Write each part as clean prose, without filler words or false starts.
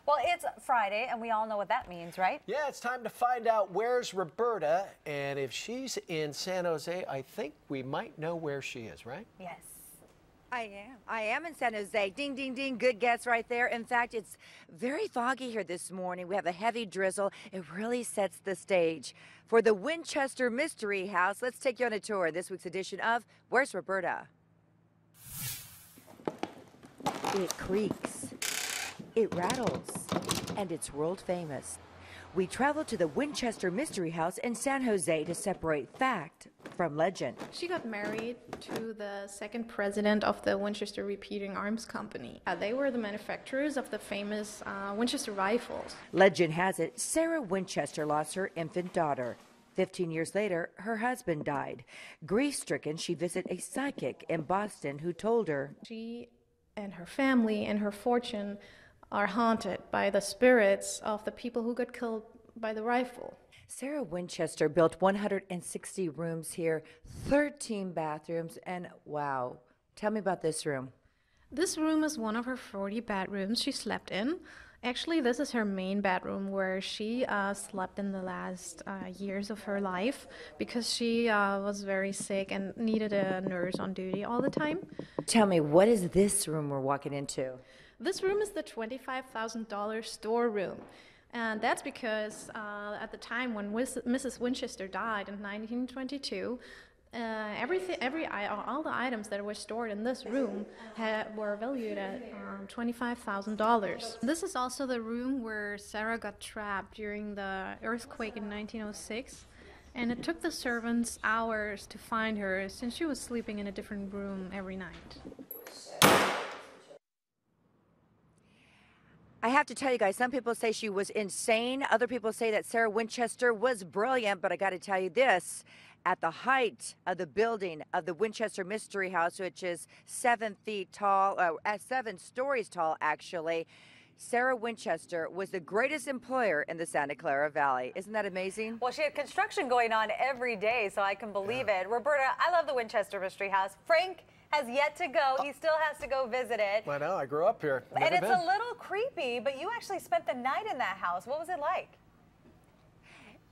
Well, it's Friday, and we all know what that means, right? Yeah, it's time to find out where's Roberta, and if she's in San Jose, I think we might know where she is, right? Yes. I am in San Jose. Ding, ding, ding. Good guess right there. In fact, it's very foggy here this morning. We have a heavy drizzle. It really sets the stage for the Winchester Mystery House. Let's take you on a tour. This week's edition of Where's Roberta? It creaks, it rattles, and it's world famous. We travel to the Winchester Mystery House in San Jose to separate fact from legend. She got married to the second president of the Winchester Repeating Arms Company. They were the manufacturers of the famous Winchester rifles. Legend has it, Sarah Winchester lost her infant daughter. 15 years later, her husband died. Grief-stricken, she visited a psychic in Boston who told her, She and her family and her fortune are haunted by the spirits of the people who got killed by the rifle. Sarah Winchester built 160 rooms here, 13 bathrooms, and wow, tell me about this room. This room is one of her 40 bedrooms she slept in. Actually, this is her main bedroom where she slept in the last years of her life because she was very sick and needed a nurse on duty all the time. Tell me, what is this room we're walking into? This room is the $25,000 storeroom. And that's because at the time when Mrs. Winchester died in 1922, all the items that were stored in this room were valued at $25,000. This is also the room where Sarah got trapped during the earthquake in 1906. And it took the servants hours to find her since she was sleeping in a different room every night. I have to tell you guys, some people say she was insane. Other people say that Sarah Winchester was brilliant, but I got to tell you this. At the height of the building of the Winchester Mystery House, which is 7 feet tall, 7 stories tall, actually, Sarah Winchester was the greatest employer in the Santa Clara Valley. Isn't that amazing? Well, she had construction going on every day, so I can believe it. Roberta, I love the Winchester Mystery House. Frank has yet to go. He still has to go visit it. I know, I grew up here. Never and it's been. a little creepy, but you actually spent the night in that house. What was it like?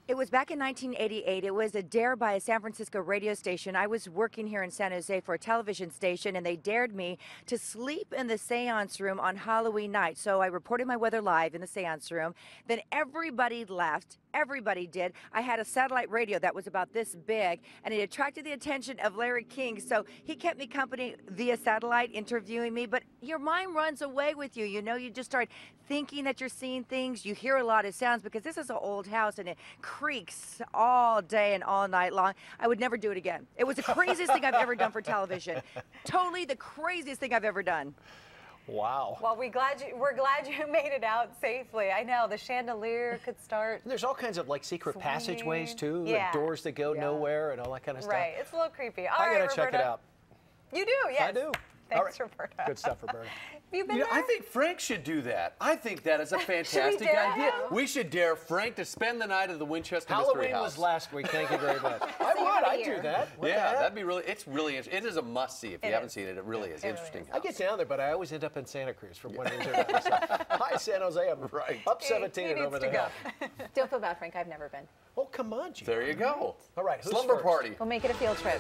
It was back in 1988. It was a dare by a San Francisco radio station. I was working here in San Jose for a television station, and they dared me to sleep in the seance room on Halloween night. So I reported my weather live in the seance room. Then everybody left. Everybody did. I had a satellite radio that was about this big, and it attracted the attention of Larry King. So he kept me company via satellite, interviewing me. But your mind runs away with you. You know, you just start thinking that you're seeing things. You hear a lot of sounds because this is an old house, and it creaks all day and all night long. I would never do it again. It was the craziest thing I've ever done for television. Totally the craziest thing I've ever done. Wow. Well, we're glad you made it out safely. I know the chandelier could start. And there's all kinds of like secret swinging. passageways too, Yeah. like doors that go nowhere and all that kind of stuff. Right, it's a little creepy. All I right, gotta check it Roberta. out. You do, yes. I do. Thanks, Roberta. Good stuff, Roberta. You been You know, there? I think Frank should do that. I think that is a fantastic dare idea. him? We should dare Frank to spend the night at the Winchester Mystery Halloween House. was last week. Thank you very much. I'd do that. What the Yeah, heck? that'd be really. It's really. It is a must see if you haven't seen it. It really is interesting. I get down there, but I always end up in Santa Cruz from one reason or another. So, hi, San Jose. I'm up 17 and over there. Don't feel bad, Frank. I've never been. Oh, come on, Gina. There you go. All right, who's Slumber first? party. We'll make it a field trip.